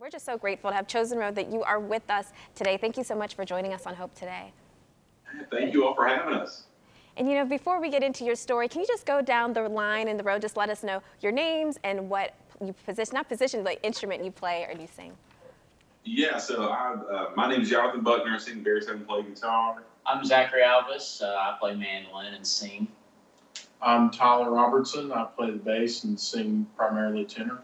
We're just so grateful to have Chosen Road that you are with us today. Thank you so much for joining us on Hope Today. Thank you all for having us. And before we get into your story, can you just go down the line in the road, just let us know your names and what you not position, but instrument you play or you sing? Yeah, so my name is Jonathan Buckner. I sing bass and play guitar. I'm Zachary Alvis. I play mandolin and sing. I'm Tyler Robertson. I play the bass and sing primarily tenor.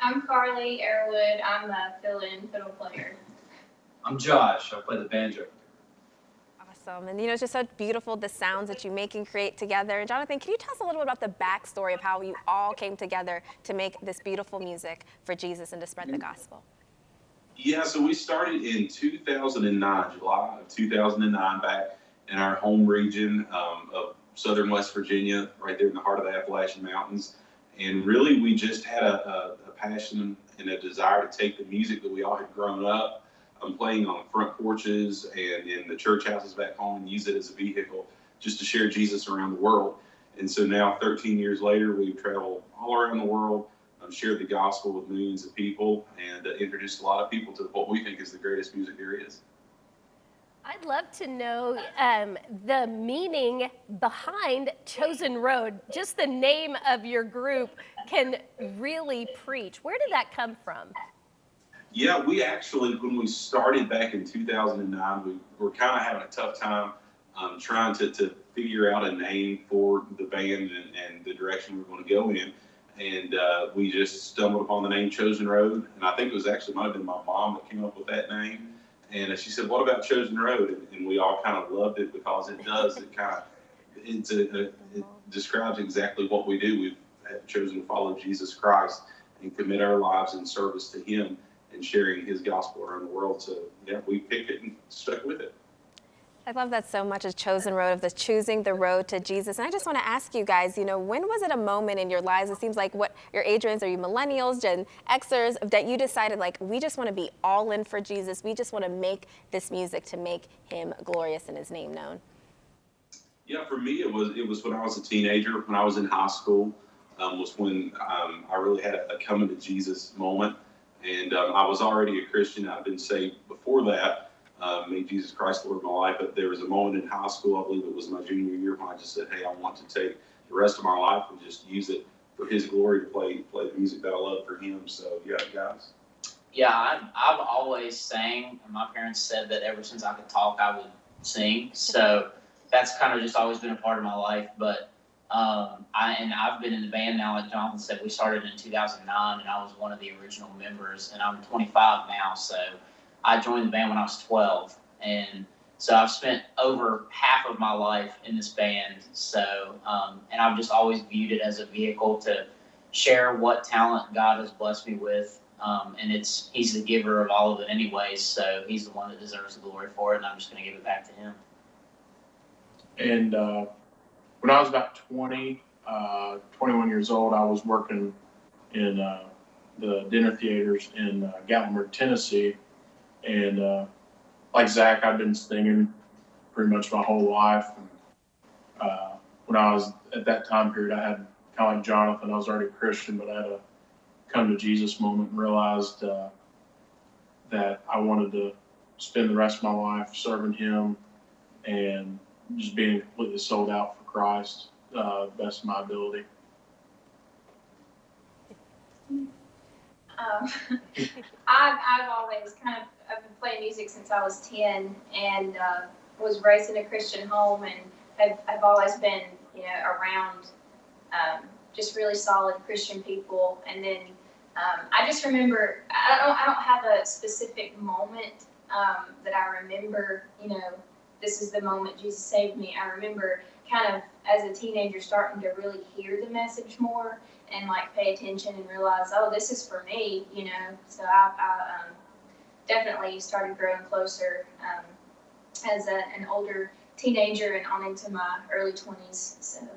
I'm Carly Airwood. I'm a fill-in fiddle player. I'm Josh. I play the banjo. Awesome. And it's just so beautiful, the sounds that you make and create together. And Jonathan, can you tell us a little bit about the backstory of how you all came together to make this beautiful music for Jesus and to spread the gospel? Yeah, so we started in 2009, July of 2009, back in our home region of southern West Virginia, right there in the heart of the Appalachian Mountains. And really, we just had a passion and a desire to take the music that we all had grown up playing on front porches and in the church houses back home and use it as a vehicle just to share Jesus around the world. And so now, 13 years later, we've traveled all around the world, shared the gospel with millions of people, and introduced a lot of people to what we think is the greatest music there is. I'd love to know the meaning behind Chosen Road. Just the name of your group can really preach. Where did that come from? Yeah, we actually, when we started back in 2009, we were kind of having a tough time trying to figure out a name for the band and the direction we were going to go in. And we just stumbled upon the name Chosen Road. And I think it was actually, might have been my mom that came up with that name. And she said, "What about Chosen Road?" And we all kind of loved it because it does. It describes exactly what we do. We've chosen to follow Jesus Christ and commit our lives in service to Him and sharing His gospel around the world. So yeah, we picked it and stuck with it. I love that so much, as Chosen Road, of the choosing the road to Jesus. And I just want to ask you guys, when was it a moment in your lives, it seems like what your age range, are you millennials, Gen Xers, that you decided, we just want to be all in for Jesus. We just want to make this music to make Him glorious and His name known? Yeah, for me, it was when I was a teenager, when I was in high school, was when I really had a coming to Jesus moment. And I was already a Christian. I'd been saved before that. Made Jesus Christ Lord of my life, but there was a moment in high school, I believe it was my junior year, when I just said, "Hey, I want to take the rest of my life and just use it for His glory, to play the music that I love for Him." So yeah, guys. Yeah, I've always sang, and my parents said that ever since I could talk, I would sing. So that's kind of just always been a part of my life. But I've been in the band now, like Jonathan said. We started in 2009, and I was one of the original members, and I'm 25 now, so I joined the band when I was 12, and so I've spent over half of my life in this band. So, and I've just always viewed it as a vehicle to share what talent God has blessed me with, and He's the giver of all of it anyways, so He's the one that deserves the glory for it, and I'm just going to give it back to Him. And when I was about 21 years old, I was working in the dinner theaters in Gatlinburg, Tennessee. And like Zach, I've been singing pretty much my whole life. And, when I was at that time period, I had, kind of like Jonathan, I was already a Christian, but I had a come to Jesus moment and realized that I wanted to spend the rest of my life serving Him and just being completely sold out for Christ, best of my ability. I've always I've been playing music since I was 10, and was raised in a Christian home, and I've always been, around just really solid Christian people. And then I just remember, I don't have a specific moment that I remember, this is the moment Jesus saved me. I remember kind of as a teenager starting to really hear the message more and pay attention and realize, oh, this is for me, So I definitely started growing closer as an older teenager and on into my early 20s. So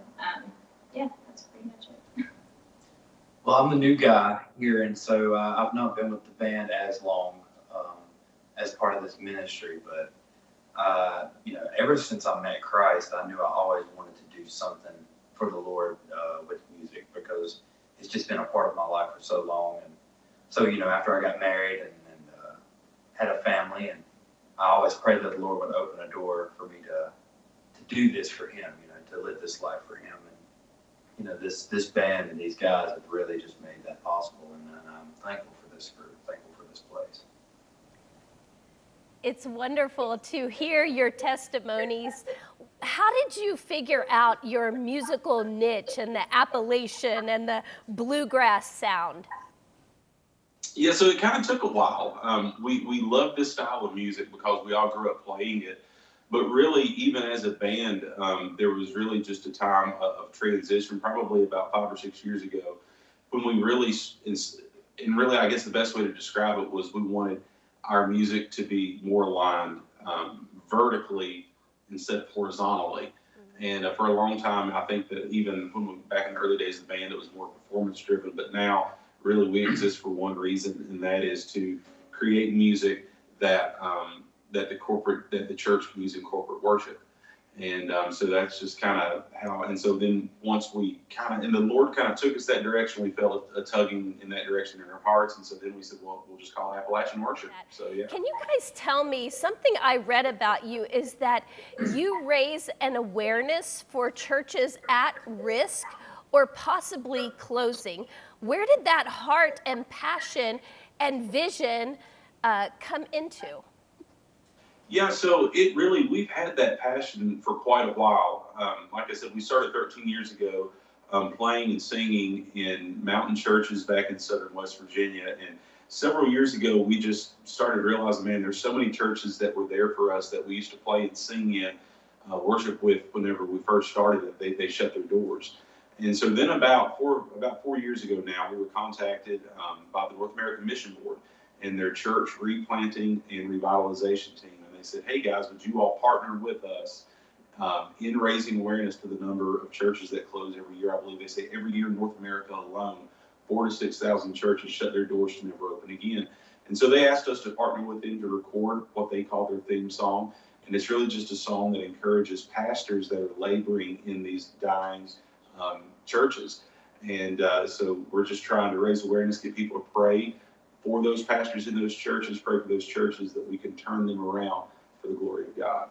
yeah, that's pretty much it. Well, I'm the new guy here, and so I've not been with the band as long as part of this ministry, but ever since I met Christ, I knew I always wanted to do something for the Lord with music, because it's just been a part of my life for so long. And So, after I got married and had a family, and I always prayed that the Lord would open a door for me to do this for Him, to live this life for Him. And, this band and these guys have really just made that possible. And I'm thankful for this group, thankful for this place. It's wonderful to hear your testimonies. How did you figure out your musical niche and the Appalachian and the bluegrass sound? Yeah, so it kind of took a while. We love this style of music because we all grew up playing it. But really, even as a band, there was really just a time of transition, probably about 5 or 6 years ago, when we really, and really, I guess the best way to describe it was we wanted our music to be more aligned vertically instead of horizontally. And for a long time, I think that even back in the early days of the band, it was more performance driven. But now, really, we exist for one reason, and that is to create music that that the church can use in corporate worship. And so that's just kind of how. And so then once we and the Lord kind of took us that direction, we felt a tugging in that direction in our hearts. And so then we said, well, we'll just call it Appalachian worship. So yeah. Can you guys tell me, something I read about you is that you raise an awareness for churches at risk or possibly closing. Where did that heart and passion and vision come into? Yeah, so we've had that passion for quite a while. Like I said, we started 13 years ago playing and singing in mountain churches back in southern West Virginia. And several years ago, we just started realizing, man, there's so many churches that were there for us that we used to play and sing in, worship with whenever we first started it. They shut their doors. And so then about 4 years ago now, we were contacted by the North American Mission Board and their church replanting and revitalization team. And they said, hey guys, would you all partner with us in raising awareness to the number of churches that close every year? I believe they say every year in North America alone, 4,000 to 6,000 churches shut their doors to never open again. And so they asked us to partner with them to record what they call their theme song. And it's really just a song that encourages pastors that are laboring in these dying churches. And so we're just trying to raise awareness, get people to pray for those pastors in those churches, pray for those churches that we can turn them around for the glory of God.